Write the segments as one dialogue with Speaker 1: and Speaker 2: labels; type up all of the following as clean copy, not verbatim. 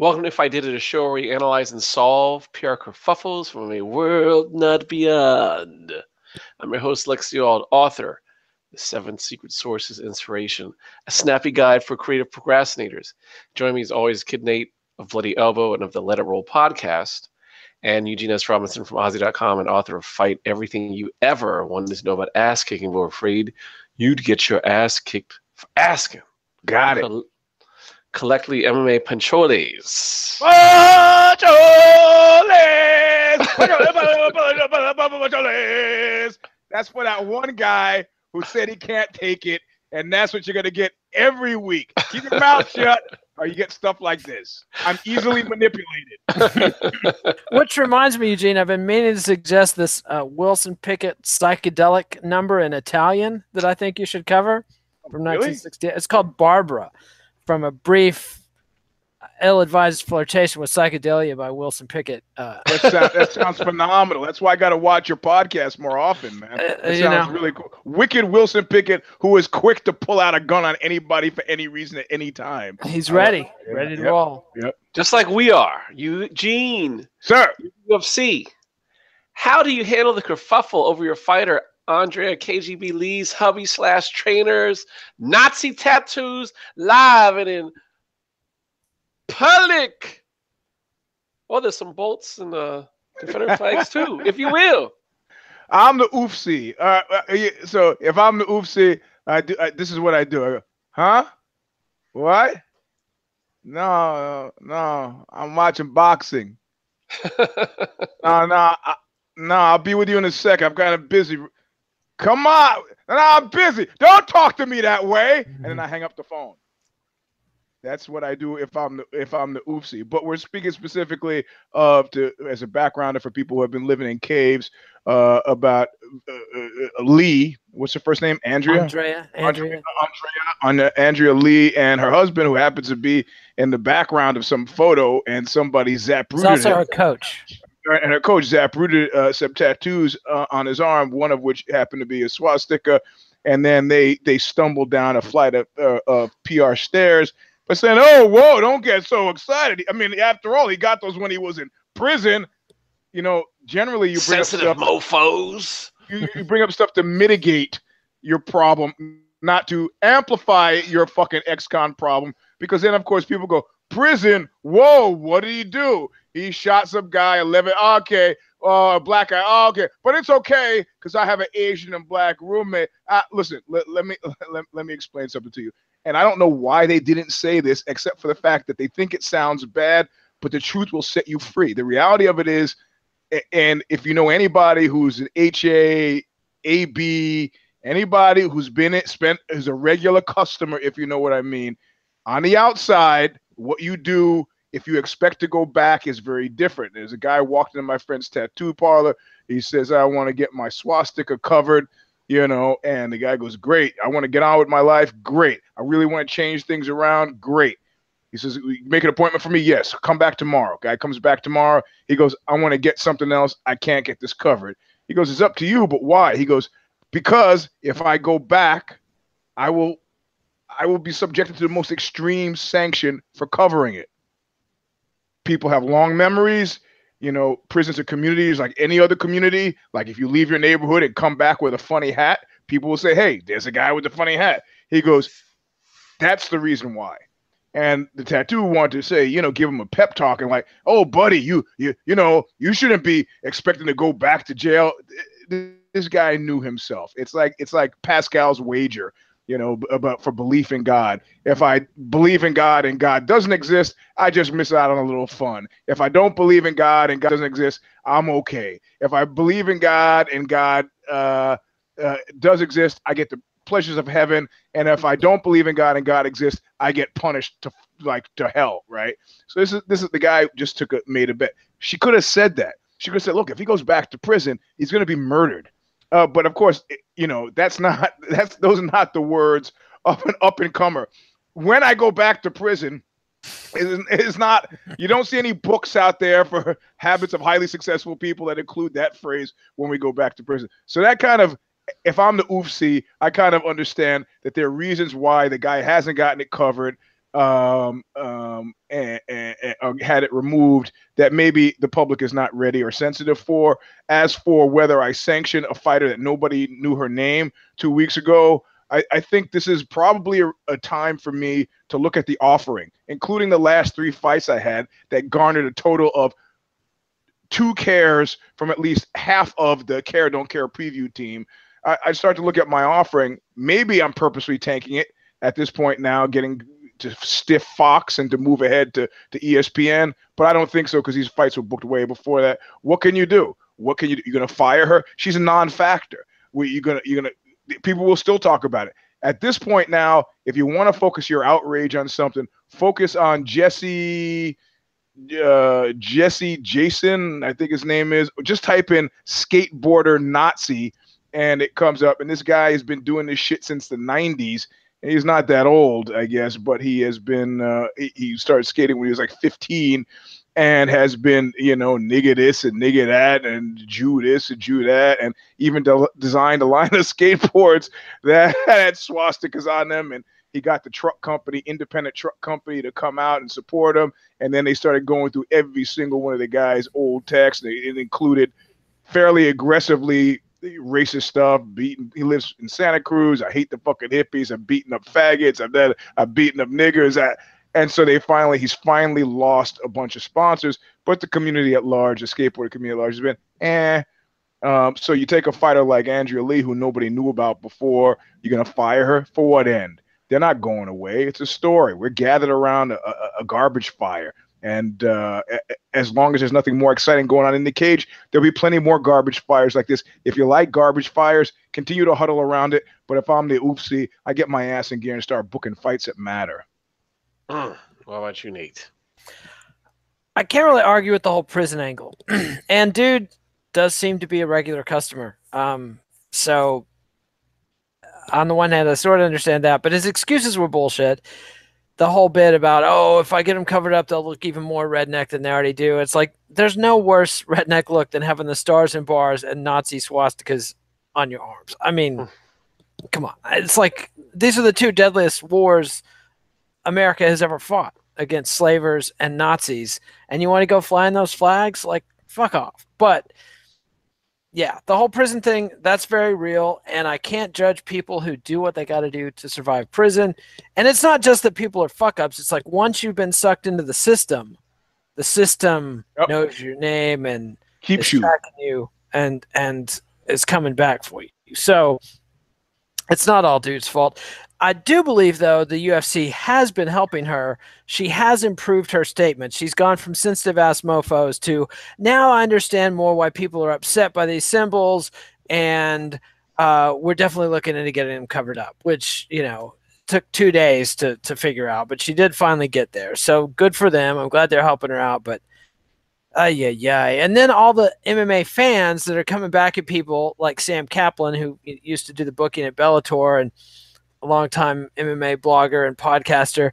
Speaker 1: Welcome to If I Did It, a show where we analyze and solve PR kerfuffles from a world not beyond. I'm your host, Lexi Auld, author, The 7 Secret Sources Inspiration, a snappy guide for creative procrastinators. Joining me as always, Kid Nate of Bloody Elbow and of the Let It Roll podcast, and Eugene S. Robinson from Ozzy.com and author of Fight Everything You Ever Wanted to Know About Ass Kicking but were afraid you'd get your ass kicked for asking.
Speaker 2: Got it.
Speaker 1: Collectively MMA Pancholes.
Speaker 2: Pancholes! That's for that one guy who said he can't take it, and that's what you're going to get every week. Keep your mouth shut, or you get stuff like this. I'm easily manipulated.
Speaker 3: Which reminds me, Eugene, I've been meaning to suggest this Wilson Pickett psychedelic number in Italian that I think you should cover from 1960. It's called Barbara, from a brief, ill-advised flirtation with psychedelia by Wilson Pickett.
Speaker 2: That sounds phenomenal. That's why I got to watch your podcast more often, man. That sounds really cool. Wicked Wilson Pickett, who is quick to pull out a gun on anybody for any reason at any time.
Speaker 3: He's ready to roll.
Speaker 2: Yep.
Speaker 1: Just like we are. Eugene.
Speaker 2: Sir.
Speaker 1: UFC. How do you handle the kerfuffle over your fighter, Andrea KGB Lee's hubby / trainers, Nazi tattoos, live and in public? Well, there's some bolts and Confederate flags too, if you will.
Speaker 2: I'm the UFC. So if I'm the UFC, this is what I do. I go, huh? What? No, I'm watching boxing. No, I'll be with you in a sec. I'm kind of busy. Come on. No, I'm busy. Don't talk to me that way. And then I hang up the phone. That's what I do if I'm the oofsie. But we're speaking specifically as a backgrounder for people who have been living in caves about Lee. What's her first name? Andrea Lee and her husband, who happens to be in the background of some photo, and somebody zaprooted.
Speaker 3: It's also her coach.
Speaker 2: And her coach zaprooted some tattoos on his arm, one of which happened to be a swastika. And then they stumbled down a flight of PR stairs, but saying, "Oh, whoa, don't get so excited." I mean, after all, he got those when he was in prison. You know, generally you bring
Speaker 1: sensitive
Speaker 2: up stuff,
Speaker 1: mofos.
Speaker 2: You bring up stuff to mitigate your problem, not to amplify your fucking ex-con problem. Because then, of course, people go, prison, whoa, what did he do? He shot some guy, 11, okay, a black guy, okay. But it's okay, because I have an Asian and black roommate. Listen, let me explain something to you. And I don't know why they didn't say this, except for the fact that they think it sounds bad, but the truth will set you free. The reality of it is, and if you know anybody who's an HA, AB, anybody who's is a regular customer, if you know what I mean, on the outside, what you do if you expect to go back is very different. There's a guy walked into my friend's tattoo parlor. He says, "I want to get my swastika covered," you know, and the guy goes, "Great. I want to get on with my life. Great. I really want to change things around. Great." He says, "Make an appointment for me." "Yes, come back tomorrow." Guy comes back tomorrow. He goes, "I want to get something else. I can't get this covered." He goes, "It's up to you, but why?" He goes, "Because if I go back, I will be subjected to the most extreme sanction for covering it." People have long memories. You know, prisons are communities like any other community. Like if you leave your neighborhood and come back with a funny hat, people will say, "Hey, there's a guy with a funny hat." He goes, "That's the reason why." And the tattoo wanted to say, you know, give him a pep talk and like, "Oh, buddy, you know, you shouldn't be expecting to go back to jail." This guy knew himself. It's like Pascal's wager, you know, for belief in God. If I believe in God and God doesn't exist, I just miss out on a little fun. If I don't believe in God and God doesn't exist, I'm okay. If I believe in God and God does exist, I get the pleasures of heaven. And if I don't believe in God and God exists, I get punished to hell, right? So this is the guy who just made a bet. She could have said that. She could have said, "Look, if he goes back to prison, he's going to be murdered." But of course, you know, those are not the words of an up-and-comer. When I go back to prison, it's not, you don't see any books out there for habits of highly successful people that include that phrase, "when we go back to prison." So that kind of, if I'm the oofsie, I kind of understand that there are reasons why the guy hasn't gotten it covered. or had it removed that maybe the public is not ready or sensitive for. As for whether I sanction a fighter that nobody knew her name 2 weeks ago, I think this is probably a time for me to look at the offering, including the last 3 fights I had that garnered a total of 2 cares from at least half of the Care Don't Care preview team. I start to look at my offering. Maybe I'm purposely tanking it at this point now, getting to stiff Fox and to move ahead to ESPN, but I don't think so because these fights were booked way before that. What can you do? What can you do? You're gonna fire her? She's a non-factor. People will still talk about it. At this point now, if you want to focus your outrage on something, focus on Jason, I think his name is. Just type in skateboarder Nazi and it comes up. And this guy has been doing this shit since the 90s. And he's not that old, I guess, but he has been, he started skating when he was like 15 and has been, nigga this and nigga that and Jew this and Jew that, and even designed a line of skateboards that had swastikas on them. And he got the truck company, independent truck company, to come out and support him. And then they started going through every single one of the guy's old texts. It included fairly aggressively racist stuff. He lives in Santa Cruz. I hate the fucking hippies. I'm beating up faggots. I'm beating up niggers. And so he's finally lost a bunch of sponsors, but the community at large, the skateboard community at large, has been so you take a fighter like Andrea Lee, who nobody knew about before, you're going to fire her? For what end? They're not going away. It's a story. We're gathered around a garbage fire. And as long as there's nothing more exciting going on in the cage, there'll be plenty more garbage fires like this. If you like garbage fires, continue to huddle around it. But if I'm the oopsie, I get my ass in gear and start booking fights that matter.
Speaker 1: What about you, Nate?
Speaker 3: I can't really argue with the whole prison angle. And dude does seem to be a regular customer. So on the one hand, I sort of understand that, but his excuses were bullshit. The whole bit about, if I get them covered up, they'll look even more redneck than they already do. It's like, there's no worse redneck look than having the stars and bars and Nazi swastikas on your arms. I mean, come on. It's like, these are the 2 deadliest wars America has ever fought, against slavers and Nazis. And you want to go flying those flags? Like, fuck off. But yeah, the whole prison thing, that's very real, and I can't judge people who do what they got to do to survive prison. And it's not just that people are fuck-ups. It's like once you've been sucked into the system knows your name and
Speaker 2: keeps
Speaker 3: tracking you and is coming back for you. So it's not all dude's fault. I do believe, though, the UFC has been helping her. She has improved her statement. She's gone from sensitive-ass mofos to, now I understand more why people are upset by these symbols, and we're definitely looking into getting them covered up, which, took 2 days to figure out. But she did finally get there. So good for them. I'm glad they're helping her out. But, and then all the MMA fans that are coming back at people like Sam Kaplan, who used to do the booking at Bellator and a longtime MMA blogger and podcaster,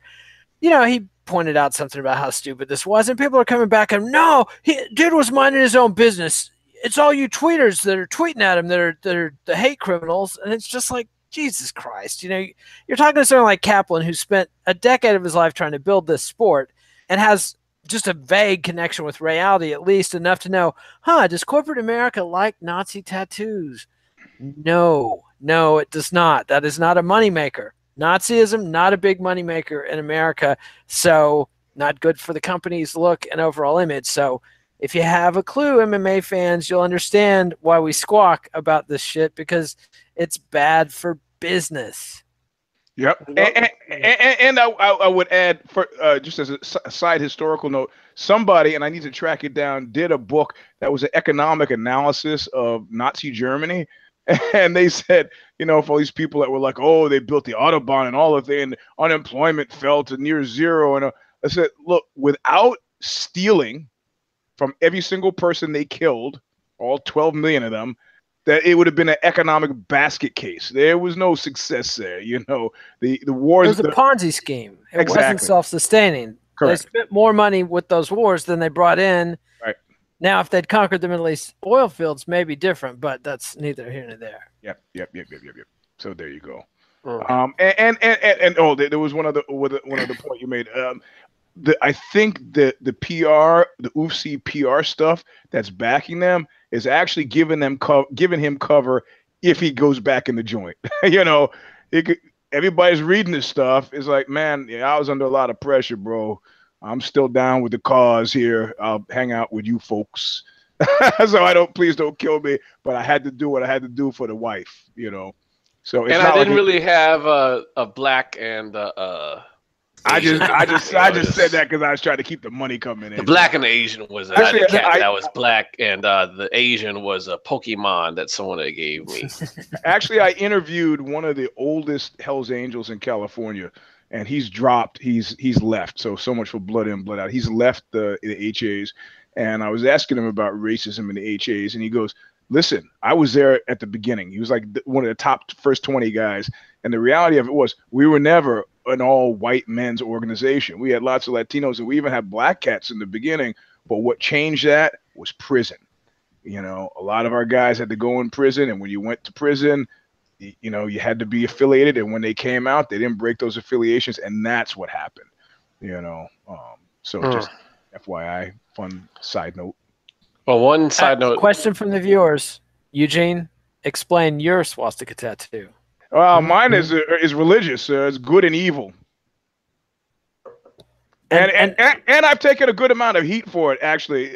Speaker 3: he pointed out something about how stupid this was, and people are coming back and, no, dude was minding his own business. It's all you tweeters that are tweeting at him that are the hate criminals, and it's just like, Jesus Christ. You're talking to someone like Kaplan who spent a decade of his life trying to build this sport and has just a vague connection with reality, at least enough to know, does corporate America like Nazi tattoos? No, it does not. That is not a moneymaker. Nazism, not a big moneymaker in America, so not good for the company's look and overall image. So if you have a clue, MMA fans, you'll understand why we squawk about this shit, because it's bad for business.
Speaker 2: Yep. And I would add, for just as a side historical note, somebody, and I need to track it down, did a book that was an economic analysis of Nazi Germany. And they said, for all these people that were like, they built the Autobahn and all of that, and unemployment fell to near zero. And I said, look, without stealing from every single person they killed, all 12 million of them, that it would have been an economic basket case. There was no success there. The wars.
Speaker 3: It was a Ponzi scheme. It wasn't self-sustaining.
Speaker 2: Correct.
Speaker 3: They spent more money with those wars than they brought in.
Speaker 2: Right.
Speaker 3: Now, if they'd conquered the Middle East oil fields, may be different, but that's neither here nor there.
Speaker 2: Yep. So there you go. And oh, there was one other point you made. I think the UFC PR stuff that's backing them is actually giving him cover if he goes back in the joint. Everybody's reading this stuff. It's like, man, yeah, I was under a lot of pressure, bro. I'm still down with the cause here. I'll hang out with you folks. So please don't kill me. But I had to do what I had to do for the wife, So it's
Speaker 1: and I didn't really have a black and
Speaker 2: I just said that because I was trying to keep the money coming in.
Speaker 1: The black and the Asian was a cat that was black, and the Asian was a Pokemon that someone gave me.
Speaker 2: Actually, I interviewed one of the oldest Hells Angels in California, and he's dropped. He's left. So much for blood in, blood out. He's left the HAs, and I was asking him about racism in the HAs, and he goes, "Listen, I was there at the beginning." He was like one of the top first 20 guys, and the reality of it was we were never an all white men's organization. We had lots of Latinos, and we even had black cats in the beginning. But what changed that was prison. A lot of our guys had to go in prison, and when you went to prison, you had to be affiliated. And when they came out, they didn't break those affiliations, and that's what happened. Just FYI, fun side note.
Speaker 1: Well, one side note.
Speaker 3: Question from the viewers. Eugene, explain your swastika tattoo.
Speaker 2: Mine is religious. It's good and evil. And I've taken a good amount of heat for it, actually,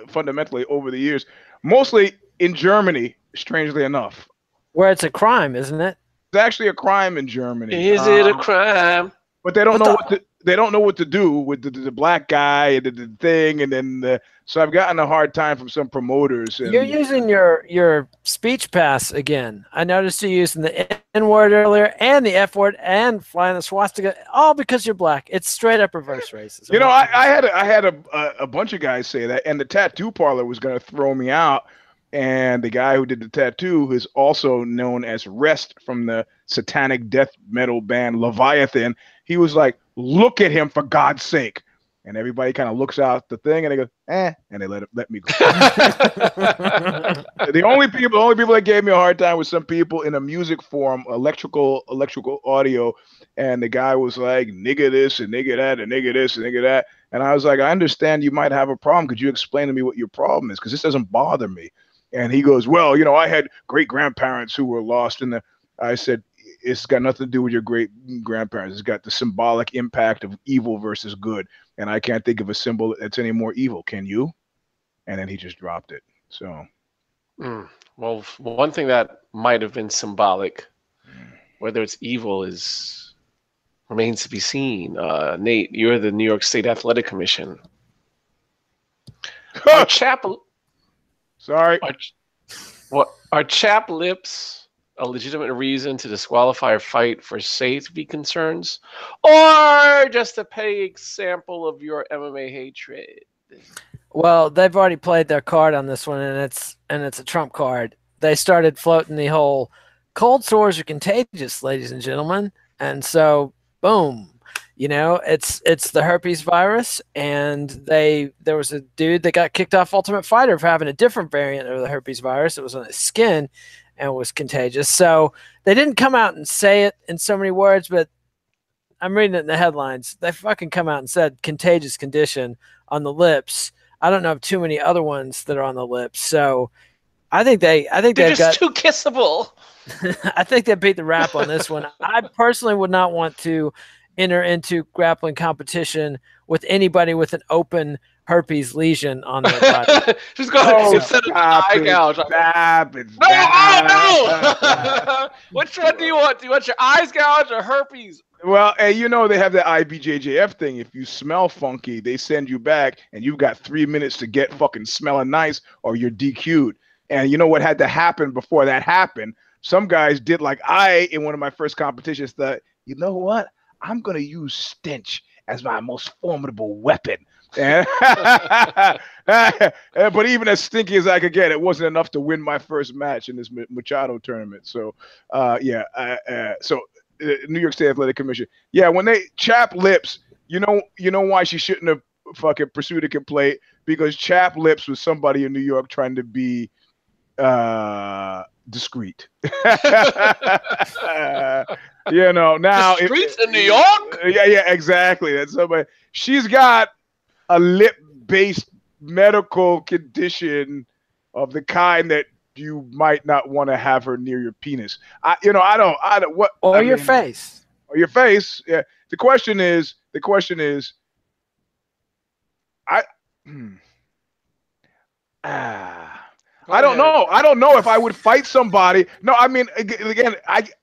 Speaker 2: fundamentally over the years, mostly in Germany, strangely enough.
Speaker 3: Where it's a crime, isn't it?
Speaker 2: It's actually a crime in Germany.
Speaker 1: Is it a crime?
Speaker 2: But they don't know what to do with the black guy and the thing, and then so I've gotten a hard time from some promoters. And
Speaker 3: you're using your speech pass again. I noticed you using the N word earlier and the F word and flying the swastika, all because you're black. It's straight up reverse racism.
Speaker 2: I had a bunch of guys say that, and the tattoo parlor was going to throw me out. And the guy who did the tattoo is also known as Rest from the satanic death metal band Leviathan. He was like, "Look at him, for God's sake." And everybody kind of looks out the thing and they go, and they let me go. The only people that gave me a hard time was some people in a music forum, electrical audio, and the guy was like, "Nigga this and nigga that and nigga this and nigga that." And I was like, "I understand you might have a problem. Could you explain to me what your problem is? Because this doesn't bother me." And he goes, "Well, I had great grandparents who were lost in the." I said, "It's got nothing to do with your great grandparents. It's got the symbolic impact of evil versus good. And I can't think of a symbol that's any more evil. Can you?" And then he just dropped it. So,
Speaker 1: well, one thing that might have been symbolic, whether it's evil, remains to be seen. Nate, you're the New York State Athletic Commission. Our
Speaker 2: Sorry.
Speaker 1: Are chapped lips a legitimate reason to disqualify a fight for safety concerns, or just a petty example of your MMA hatred?
Speaker 3: Well, they've already played their card on this one, and it's a trump card. They started floating the whole cold sores are contagious, ladies and gentlemen, and so boom. It's the herpes virus, and there was a dude that got kicked off Ultimate Fighter for having a different variant of the herpes virus. It was on his skin and was contagious. So they didn't come out and say it in so many words, but I'm reading it in the headlines. They fucking come out and said contagious condition on the lips. I don't know of too many other ones that are on the lips. So I think they're
Speaker 1: just too kissable.
Speaker 3: I think they beat the rap on this one. I personally would not want to enter into grappling competition with anybody with an open herpes lesion on their body.
Speaker 1: Just go instead of an eye gouge. No! Which one do you want? Do you want your eyes gouged or herpes?
Speaker 2: Well, they have the IBJJF thing. If you smell funky, they send you back, and you've got 3 minutes to get fucking smelling nice, or you're DQ'd. And you know what had to happen before that happened? Some guys did like in one of my first competitions, thought, you know what? I'm going to use stench as my most formidable weapon. But even as stinky as I could get, it wasn't enough to win my first match in this Machado tournament. So, New York State Athletic Commission. Yeah, when they chap lips, you know why she shouldn't have fucking pursued a complaint? Because chap lips was somebody in New York trying to be discreet. You know, now
Speaker 1: the streets in New York.
Speaker 2: Yeah, exactly. That's somebody. She's got a lip-based medical condition of the kind that you might not want to have her near your penis. I don't. What?
Speaker 3: Or your face.
Speaker 2: Or your face. Yeah. The question is. I don't know. I don't know if I would fight somebody. No, I mean, again,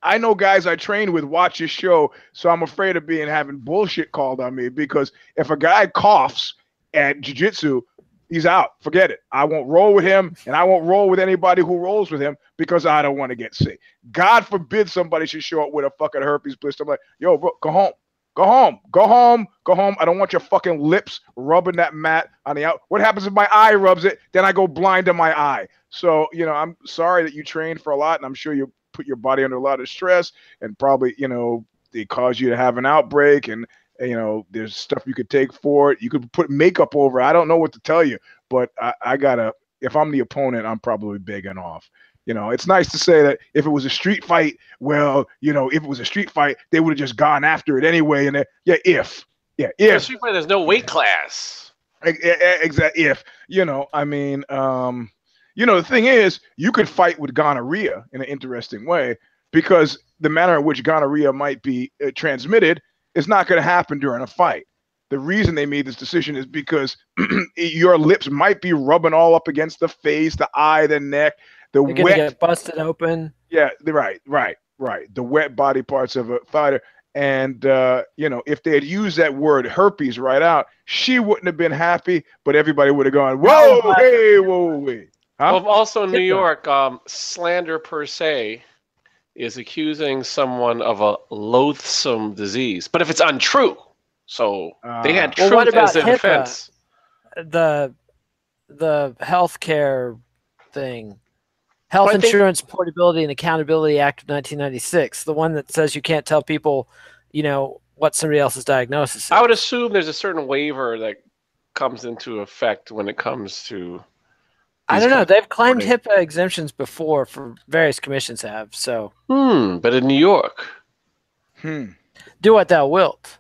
Speaker 2: I know guys I train with watch this show, so I'm afraid of having bullshit called on me, because if a guy coughs at jiu-jitsu, he's out. Forget it. I won't roll with him, and I won't roll with anybody who rolls with him, because I don't want to get sick. God forbid somebody should show up with a fucking herpes blister. I'm like, yo, bro, go home. Go home. Go home. Go home. I don't want your fucking lips rubbing that mat on the out. What happens if my eye rubs it? Then I go blind in my eye. So, you know, I'm sorry that you trained for a lot, and I'm sure you put your body under a lot of stress, and probably, you know, they cause you to have an outbreak, and, you know, there's stuff you could take for it. You could put makeup over. I don't know what to tell you, but I gotta, if I'm the opponent, I'm probably begging off. You know, it's nice to say that if it was a street fight, well, you know, if it was a street fight, they would have just gone after it anyway. And if.
Speaker 1: Street fight, there's no weight class.
Speaker 2: Exactly. If, you know, I mean, you know, the thing is, you could fight with gonorrhea in an interesting way, because the manner in which gonorrhea might be transmitted is not going to happen during a fight. The reason they made this decision is because your lips might be rubbing all up against the face, the eye, the neck.
Speaker 3: You're gonna get busted open.
Speaker 2: Yeah, right. The wet body parts of a fighter. And, you know, if they had used that word herpes right out, she wouldn't have been happy, but everybody would have gone, whoa, hey, whoa, wait. Huh?
Speaker 1: Well, also in New York, slander per se is accusing someone of a loathsome disease. But if it's untrue, so they had truth as their defense.
Speaker 3: The healthcare thing. Health Insurance Portability and Accountability Act of 1996, the one that says you can't tell people, you know, what somebody else's diagnosis is.
Speaker 1: I would assume there's a certain waiver that comes into effect when it comes to.
Speaker 3: I don't know. They've claimed HIPAA exemptions before for various commissions have. So.
Speaker 1: But in New York.
Speaker 3: Do what thou wilt.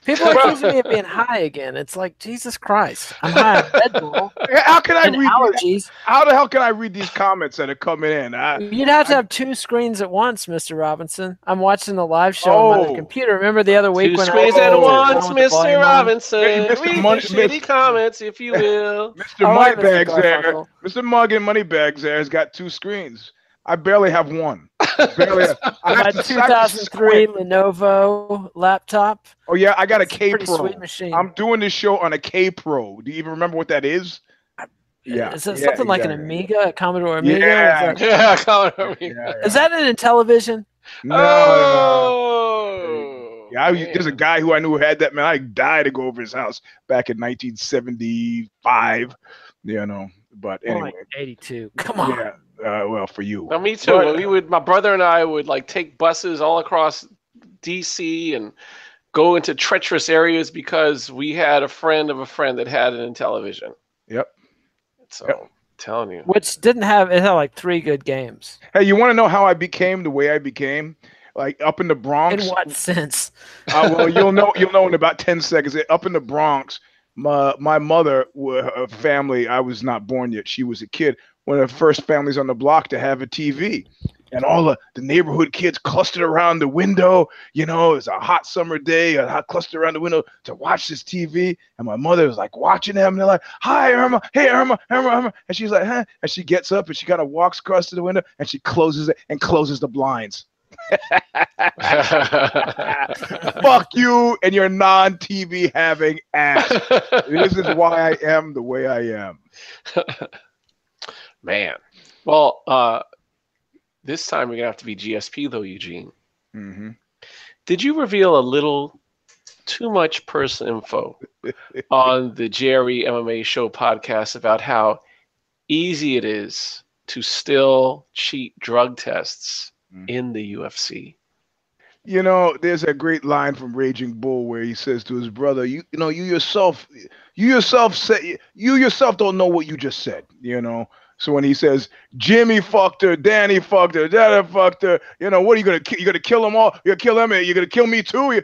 Speaker 3: People are accusing me of being high again. It's like, Jesus Christ. I'm high on Red Bull.
Speaker 2: How can I read
Speaker 3: allergies?
Speaker 2: How the hell can I read these comments that are coming in?
Speaker 3: You'd have to have two screens at once, Mr. Robinson. I'm watching the live show on my computer. Remember the other week when
Speaker 1: screens at once, Mr. Robinson.
Speaker 2: Read
Speaker 1: the shitty comments, if you will.
Speaker 2: Mr. Moneybags there. Mr. Mug and Moneybags there has got two screens. I barely have one.
Speaker 3: My 2003 Lenovo laptop.
Speaker 2: Oh yeah, I got a K
Speaker 3: Pro.
Speaker 2: Sweet machine. I'm doing this show on a K Pro. Do you even remember what that is?
Speaker 3: Yeah. Is it something like an Amiga, a Commodore Amiga?
Speaker 1: Yeah, Commodore Amiga.
Speaker 3: Is that an Intellivision?
Speaker 2: No. Yeah, there's a guy who I knew who had that. Man, I died to go over his house back in 1975. You know, but anyway.
Speaker 3: Like 82. Come on.
Speaker 2: Yeah. Well, for you.
Speaker 1: Well, me too. But, my brother and I would like take buses all across DC and go into treacherous areas because we had a friend of a friend that had an Intellivision.
Speaker 2: Yep.
Speaker 1: So I'm telling you.
Speaker 3: Which it had like 3 good games.
Speaker 2: Hey, you want to know how I became the way I became? Like up in the Bronx.
Speaker 3: In what sense?
Speaker 2: Well, you'll know in about 10 seconds. Up in the Bronx, my mother, her family, I was not born yet. She was a kid. One of the first families on the block to have a TV. And all the neighborhood kids clustered around the window. You know, it's a hot summer day, a hot cluster around the window to watch this TV. And my mother was like watching them. And they're like, hi, Irma. Hey, Irma. And she's like, huh? And she gets up and she kind of walks across to the window and she closes it and closes the blinds. Fuck you and your non-TV having ass. This is why I am the way I am.
Speaker 1: Man. Well, this time we're going to have to be GSP, though, Eugene.
Speaker 2: Mm-hmm.
Speaker 1: Did you reveal a little too much personal info on the Jerry MMA Show podcast about how easy it is to still cheat drug tests in the UFC?
Speaker 2: You know, there's a great line from Raging Bull where he says to his brother, you yourself don't know what you just said, you know. So when he says Jimmy fucked her, Danny fucked her, Dada fucked her, you know, what are you gonna you gonna kill them all? You're gonna kill them, you're gonna kill me too.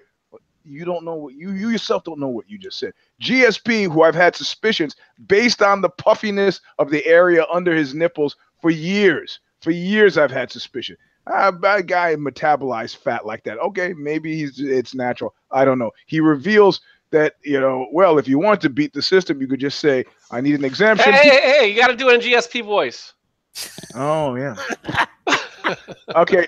Speaker 2: You don't know what you yourself don't know what you just said. GSP, who I've had suspicions based on the puffiness of the area under his nipples for years. For years, I've had suspicion. That guy metabolized fat like that. Okay, maybe it's natural. I don't know. He reveals that, you know, well, if you want to beat the system, you could just say, I need an exemption.
Speaker 1: Hey, you got to do it in GSP voice.
Speaker 2: Oh yeah. Okay.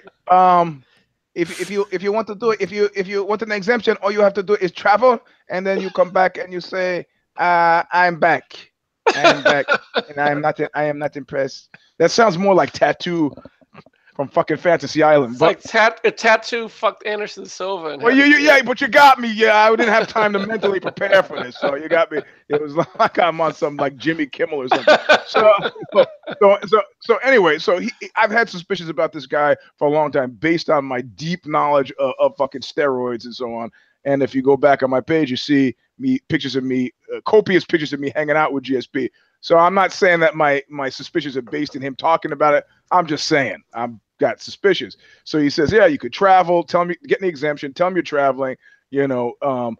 Speaker 2: If you want to do it, if you want an exemption, all you have to do is travel, and then you come back and you say, I'm back. And I am not impressed. That sounds more like Tattoo from fucking Fantasy Island.
Speaker 1: It's like Tattoo fucked Anderson Silva. And
Speaker 2: well, yeah, but you got me. Yeah, I didn't have time to mentally prepare for this, so you got me. It was like I'm on some like Jimmy Kimmel or something. So anyway, I've had suspicions about this guy for a long time based on my deep knowledge of fucking steroids and so on. And if you go back on my page, you see pictures of me, copious pictures of me hanging out with GSP. So I'm not saying that my suspicions are based in him talking about it. I'm just saying I've got suspicions. So he says, yeah, you could travel. Tell me, get an exemption. Tell him you're traveling. You know,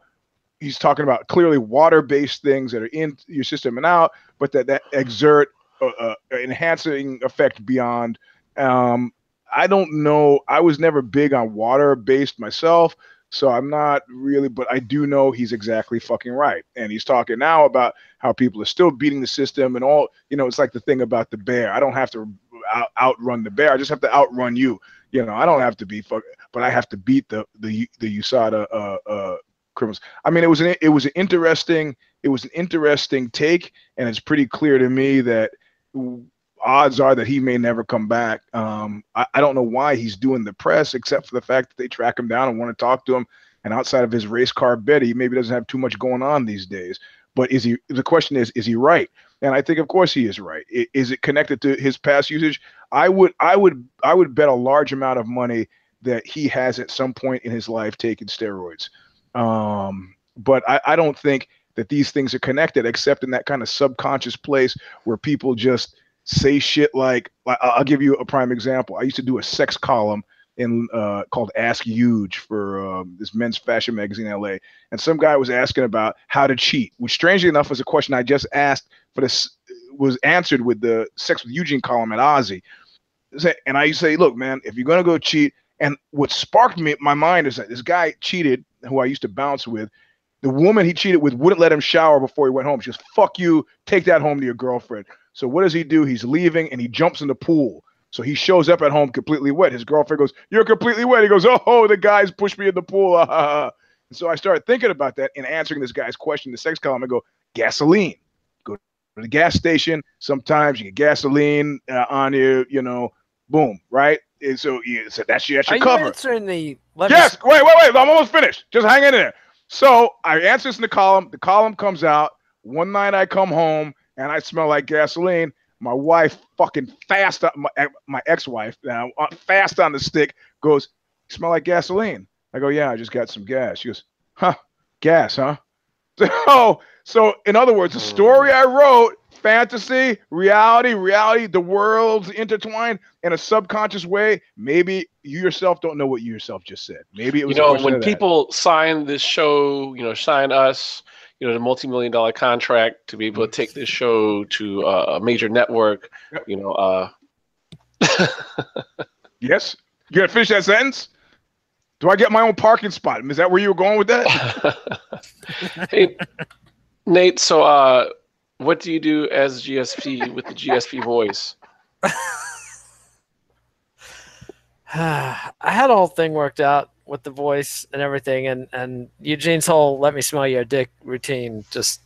Speaker 2: he's talking about clearly water-based things that are in your system and out, but that exert enhancing effect beyond. I don't know. I was never big on water-based myself. So I'm not really, but I do know he's exactly fucking right. And he's talking now about how people are still beating the system and all, you know, it's like the thing about the bear. I don't have to outrun the bear. I just have to outrun you. You know, I don't have to be but I have to beat the USADA criminals. I mean, it was an interesting take, and it's pretty clear to me that odds are that he may never come back. I don't know why he's doing the press, except for the fact that they track him down and want to talk to him. And outside of his race car bed, he maybe doesn't have too much going on these days. But the question is he right? And I think, of course, he is right. Is it connected to his past usage? I would bet a large amount of money that he has at some point in his life taken steroids. But I don't think that these things are connected, except in that kind of subconscious place where people just say shit like I'll give you a prime example. I used to do a sex column in called Ask Huge for this men's fashion magazine in LA, and some guy was asking about how to cheat, which strangely enough was a question I just asked for this was answered with the Sex with Eugene column at Ozzy. And I say, look, man, if you're gonna go cheat, and what sparked my mind is that this guy cheated, who I used to bounce with. The woman he cheated with wouldn't let him shower before he went home. She goes, fuck you, take that home to your girlfriend. So what does he do? He's leaving and he jumps in the pool. So he shows up at home completely wet. His girlfriend goes, you're completely wet. He goes, oh, the guys pushed me in the pool. And so I started thinking about that and answering this guy's question in the sex column. I go, gasoline. Go to the gas station. Sometimes you get gasoline on you, you know, boom, right? And so that's your cover.
Speaker 3: Are you answering the...
Speaker 2: Yes, wait. I'm almost finished. Just hang in there. So I answer this in the column. The column comes out. One night I come home and I smell like gasoline. My wife fucking fast, my ex-wife now, fast on the stick, goes, you smell like gasoline. I go, yeah, I just got some gas. She goes, huh, gas, huh? So in other words, the story I wrote, fantasy, reality, the worlds intertwined in a subconscious way. Maybe you yourself don't know what you yourself just said. Maybe it was,
Speaker 1: you know, when people sign this show, you know, sign us, you know, the multi-million-dollar contract to be able to take this show to a major network, you know.
Speaker 2: Yes? You gonna finish that sentence? Do I get my own parking spot? Is that where you were going with that?
Speaker 1: Hey, Nate, so what do you do as GSP with the GSP voice?
Speaker 3: I had a whole thing worked out with the voice and everything, and Eugene's whole "let me smell your dick" routine just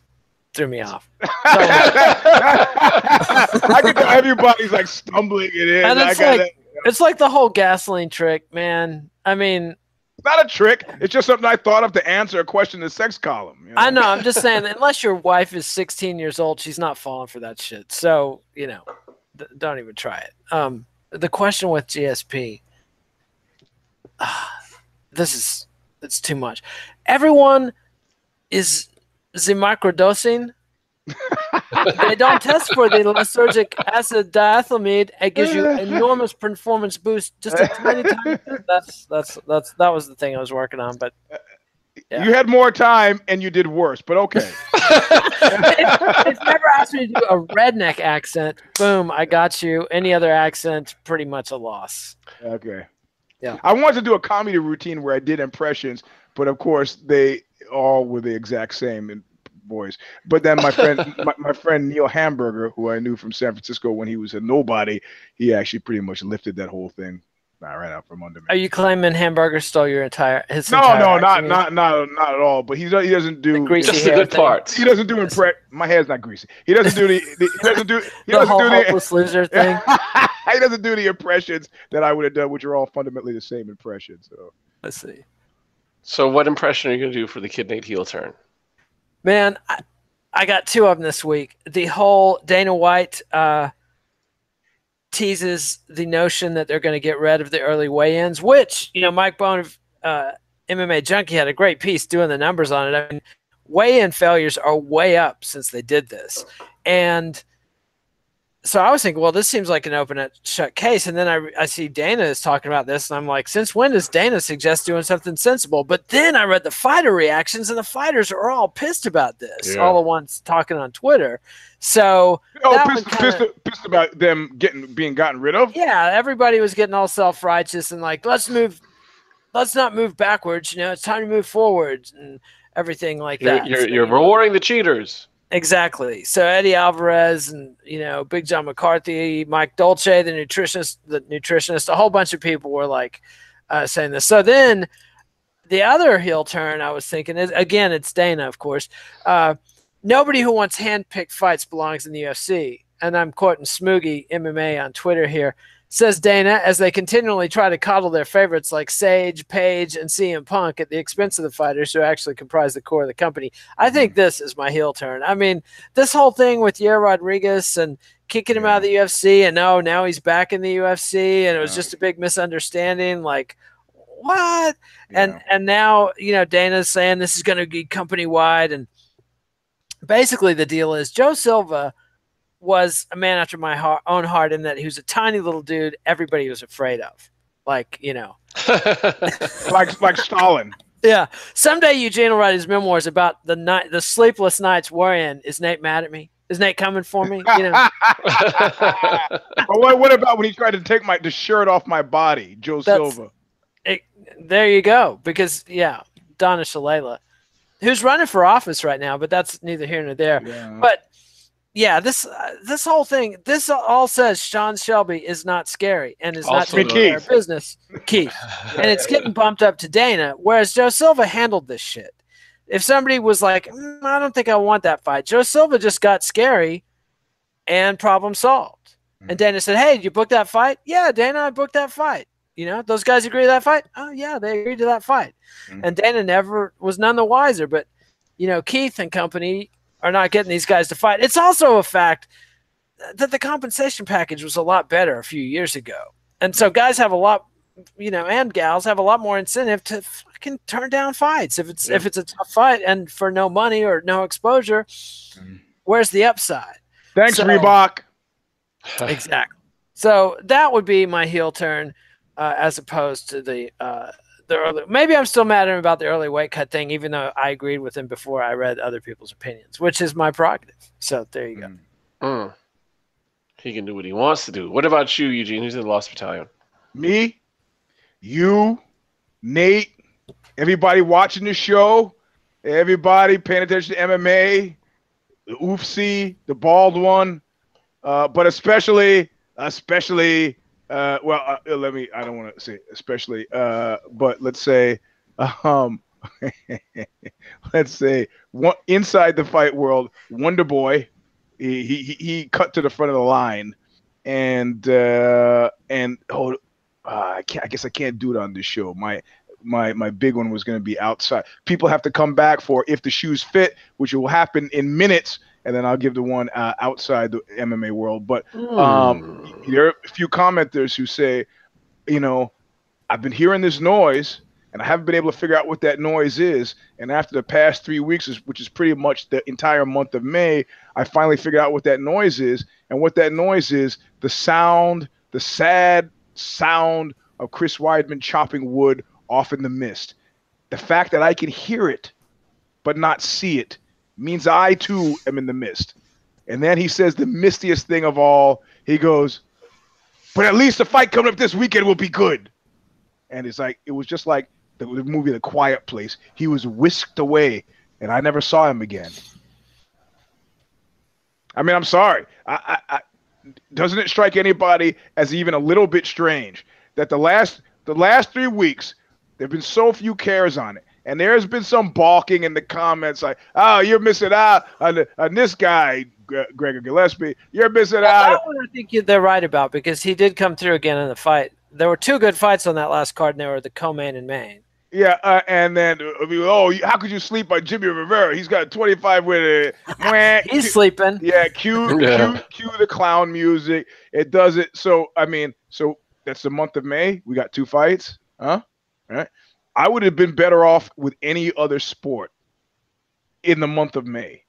Speaker 3: threw me off. So,
Speaker 2: I could tell everybody's like stumbling it in.
Speaker 3: And it's like the whole gasoline trick, man. I mean,
Speaker 2: it's not a trick. It's just something I thought of to answer a question in the sex column. You know?
Speaker 3: I know. I'm just saying, unless your wife is 16 years old, she's not falling for that shit. So, you know, don't even try it. The question with GSP, it's too much. Everyone is the microdosing. They don't test for the lysergic acid diethylamide. It gives you enormous performance boost, just a tiny time. That was the thing I was working on. But yeah.
Speaker 2: You had more time and you did worse. But okay.
Speaker 3: If you ever asked me to do a redneck accent, boom, I got you. Any other accent, pretty much a loss.
Speaker 2: Okay.
Speaker 3: Yeah.
Speaker 2: I wanted to do a comedy routine where I did impressions, but of course they all were the exact same in voice. But then my friend, my friend Neil Hamburger, who I knew from San Francisco when he was a nobody, he actually pretty much lifted that whole thing right out from under me.
Speaker 3: Are you claiming Hamburger stole his entire
Speaker 2: No,
Speaker 3: accent?
Speaker 2: not at all. But he doesn't do
Speaker 1: just the good parts.
Speaker 2: He doesn't do my hair's not greasy. He doesn't do
Speaker 3: the hopeless loser thing.
Speaker 2: He doesn't do the impressions that I would have done, which are all fundamentally the same impressions. So
Speaker 3: let's see.
Speaker 1: So what impression are you going to do for the Kid Nate heel turn?
Speaker 3: Man, I got two of them this week. The whole Dana White teases the notion that they're going to get rid of the early weigh-ins, which, Mike Bone of MMA Junkie had a great piece doing the numbers on it. I mean, weigh-in failures are way up since they did this. And so I was thinking, well, this seems like an open and shut case. And then I see Dana is talking about this, and I'm like, since when does Dana suggest doing something sensible? But then I read the fighter reactions, and the fighters are all pissed about this. Yeah. All the ones talking on Twitter. So
Speaker 2: pissed about them being gotten rid of.
Speaker 3: Yeah, everybody was getting all self-righteous and like, let's not move backwards. It's time to move forward and everything like that.
Speaker 1: You're rewarding the cheaters.
Speaker 3: Exactly. So Eddie Alvarez and Big John McCarthy, Mike Dolce, the nutritionist, a whole bunch of people were like saying this. So then the other heel turn I was thinking is, again, it's Dana, of course. Nobody who wants hand-picked fights belongs in the UFC. And I'm quoting Smoogie MMA on Twitter here. Says Dana, as they continually try to coddle their favorites like Sage, Page, and CM Punk at the expense of the fighters who actually comprise the core of the company. I think this is my heel turn. I mean, this whole thing with Yair Rodriguez and kicking him out of the UFC, and now he's back in the UFC, and it was just a big misunderstanding. Like, what? Yeah. And now, Dana's saying this is going to be company-wide, and basically the deal is Joe Silva was a man after my own heart in that he was a tiny little dude everybody was afraid of. Like,
Speaker 2: like Stalin.
Speaker 3: Yeah. Someday Eugene will write his memoirs about the sleepless nights worrying, is Nate mad at me? Is Nate coming for me?
Speaker 2: Well, what about when he tried to take the shirt off my body, Joe Silva?
Speaker 3: There you go. Because, Donna Shalala, who's running for office right now, but that's neither here nor there. Yeah. But yeah, this whole thing, this all says Sean Shelby is not scary and is not taking care of business. Keith. And it's getting bumped up to Dana, whereas Joe Silva handled this shit. If somebody was like, I don't think I want that fight, Joe Silva just got scary and problem solved. And Dana said, hey, did you book that fight? Yeah, Dana, I booked that fight. Those guys agree to that fight? Oh, yeah, they agreed to that fight. And Dana never was none the wiser. But, Keith and company are not getting these guys to fight. It's also a fact that the compensation package was a lot better a few years ago. And so guys have a lot, and gals have a lot more incentive to fucking turn down fights. If it's a tough fight and for no money or no exposure, where's the upside?
Speaker 2: Thanks, Reebok.
Speaker 3: Exactly. So that would be my heel turn as opposed to the early. Maybe I'm still mad at him about the early weight cut thing, even though I agreed with him before I read other people's opinions, which is my prerogative. So there you go.
Speaker 1: He can do what he wants to do. What about you, Eugene? Who's in the Lost Battalion?
Speaker 2: Me, you, Nate, everybody watching the show, everybody paying attention to MMA, the UFC, the bald one, but especially. I don't want to say especially, but let's say, inside the fight world, Wonder Boy, he cut to the front of the line, I guess I can't do it on this show. My big one was going to be outside. People have to come back for If the Shoes Fit, which will happen in minutes. And then I'll give the one outside the MMA world. But there are a few commenters who say, I've been hearing this noise, and I haven't been able to figure out what that noise is. And after the past 3 weeks, which is pretty much the entire month of May, I finally figured out what that noise is. And what that noise is, the sad sound of Chris Weidman chopping wood off in the mist. The fact that I can hear it but not see it means I too am in the mist. And then he says the mistiest thing of all. He goes, but at least the fight coming up this weekend will be good. And it's like, it was just like the movie The Quiet Place. He was whisked away, and I never saw him again. I mean, I'm sorry. Doesn't it strike anybody as even a little bit strange that the last 3 weeks, there have been so few cares on it? And there's been some balking in the comments like, oh, you're missing out on this guy, Gregor Gillespie. You're missing out.
Speaker 3: That one I think they're right about, because he did come through again in the fight. There were 2 good fights on that last card, and they were the co-main and main.
Speaker 2: Yeah, and then, how could you sleep on Jimmy Rivera? He's got 25 with it.
Speaker 3: He's sleeping.
Speaker 2: Yeah, cue the clown music. It does it. So, so that's the month of May. We got 2 fights. Huh? All right. I would have been better off with any other sport in the month of May.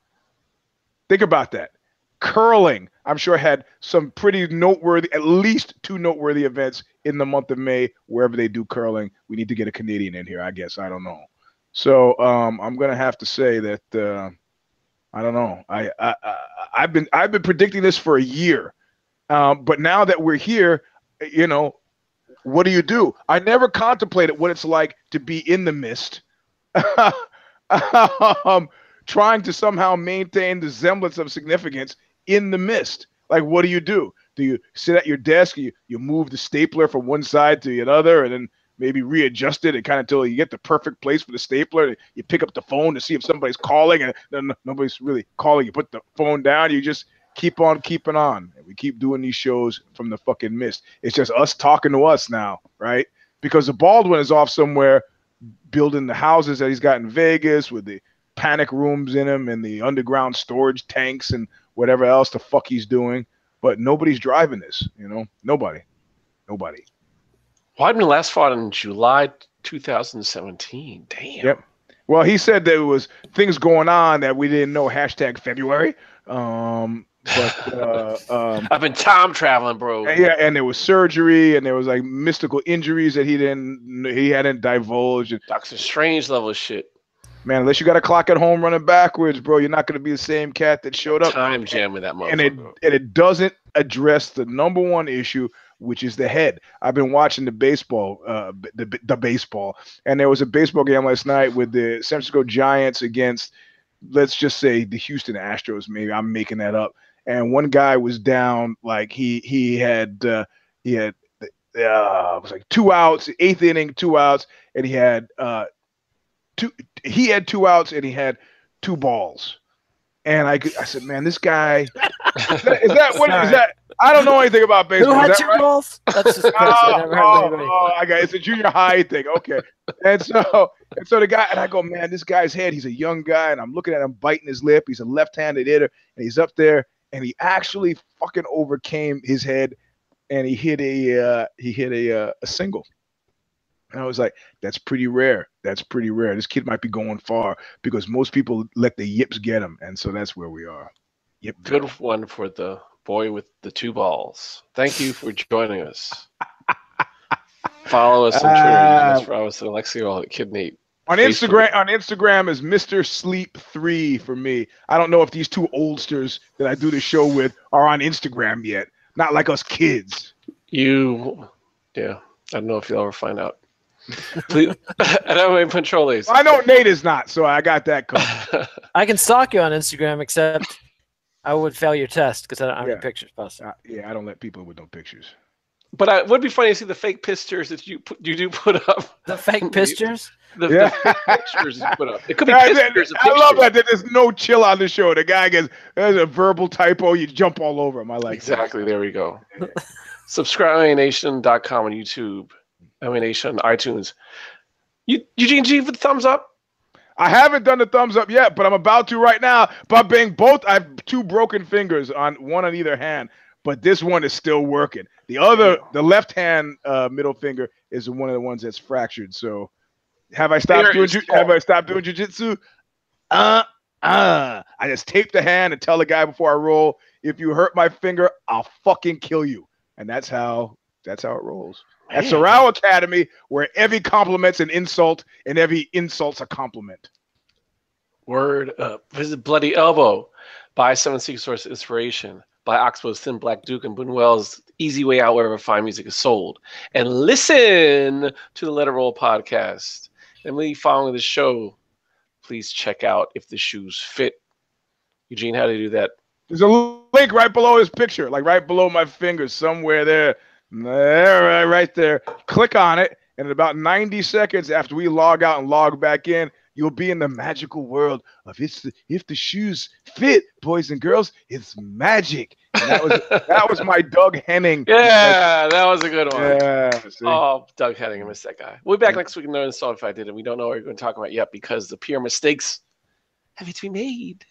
Speaker 2: Think about that. Curling, I'm sure, had some pretty noteworthy, at least 2 noteworthy events in the month of May, wherever they do curling. We need to get a Canadian in here, I guess. I don't know. So I'm going to have to say that I don't know. I've been predicting this for a year. But now that we're here, what do? I never contemplated what it's like to be in the mist, trying to somehow maintain the semblance of significance in the mist. Like, what do? Do you sit at your desk, you move the stapler from one side to the other, and then maybe readjust it and kind of until you get the perfect place for the stapler? You pick up the phone to see if somebody's calling, and then nobody's really calling. You put the phone down, you just keep on keeping on. And we keep doing these shows from the fucking mist. It's just us talking to us now, right? Because the Baldwin is off somewhere building the houses that he's got in Vegas with the panic rooms in them and the underground storage tanks and whatever else the fuck he's doing. But nobody's driving this, Nobody.
Speaker 1: Weidman last fought in July 2017. Damn.
Speaker 2: Yep. Well, he said there was things going on that we didn't know. #February.
Speaker 1: I've been time traveling, bro.
Speaker 2: And there was surgery, and there was like mystical injuries that he hadn't divulged.
Speaker 1: Doctor Strange level shit.
Speaker 2: Man, unless you got a clock at home running backwards, bro, you're not going to be the same cat that showed up.
Speaker 1: Time jamming that motherfucker.
Speaker 2: And it doesn't address the number one issue, which is the head. I've been watching the baseball, the baseball, and there was a baseball game last night with the San Francisco Giants against, let's just say, the Houston Astros. Maybe I'm making that up. And one guy was down, like he had it was like 2 outs, 8th inning, 2 outs, and he had 2 outs and he had 2 balls. And I said, man, this guy is that? I don't know anything about baseball.
Speaker 3: Who had 2 balls? That's just
Speaker 2: it's a junior high thing. Okay. And so the guy, and I go, man, this guy's head, he's a young guy, and I'm looking at him biting his lip. He's a left-handed hitter, and he's up there, and he actually fucking overcame his head, and he hit a single. And I was like, that's pretty rare. That's pretty rare. This kid might be going far, because most people let the yips get him. And so that's where we are. Yep.
Speaker 1: Good one for the boy with the 2 balls. Thank you for joining us. Follow us on Twitter. For us and Alexio at Kid Nate.
Speaker 2: On Instagram is Mr. Sleep 3 for me. I don't know if these 2 oldsters that I do the show with are on Instagram yet. Not like us kids.
Speaker 1: I don't know if you'll ever find out. Please, I don't have control these.
Speaker 2: I know Nate is not, so I got that covered.
Speaker 3: I can stalk you on Instagram, except I would fail your test because I don't have any pictures posted.
Speaker 2: I don't let people with no pictures.
Speaker 1: But it would be funny to see the fake pictures that you do put up.
Speaker 3: The fake pictures?
Speaker 1: The fake pictures you put up. It could be pictures.
Speaker 2: I love that there's no chill on the show. The guy gets, there's a verbal typo, you jump all over him. I like
Speaker 1: exactly. That. There we go. Subscribe to MANation.com on YouTube. MANation on iTunes. Eugene G for the thumbs up.
Speaker 2: I haven't done the thumbs up yet, but I'm about to right now. But being both, I have 2 broken fingers, one on either hand. But this one is still working. The left hand middle finger is one of the ones that's fractured. So Have I stopped doing
Speaker 1: Serious
Speaker 2: Have I stopped doing jujitsu? I just tape the hand and tell the guy before I roll, if you hurt my finger, I'll fucking kill you. And that's how it rolls. At Sorrow Academy, where every compliment's an insult and every insult's a compliment.
Speaker 1: Word up. Visit Bloody Elbow. Buy 7 Secret Source Inspiration. Buy Oxbow's Thin Black Duke and Boonwell's Easy Way Out wherever fine music is sold. And listen to the Let It Roll podcast. And when you following the show, please check out If the Shoes Fit. Eugene, how do you do that?
Speaker 2: There's a link right below his picture, like right below my fingers, somewhere there. Right there. Click on it, and in about 90 seconds after we log out and log back in, you'll be in the magical world of if the shoes fit, boys and girls, it's magic. And that was my Doug Henning.
Speaker 1: Yeah, that was a good one.
Speaker 2: Yeah. See?
Speaker 1: Oh, Doug Henning, I missed that guy. We'll be back next week and learn the song if I did, and we don't know what we're going to talk about yet because the pure mistakes have yet to be made.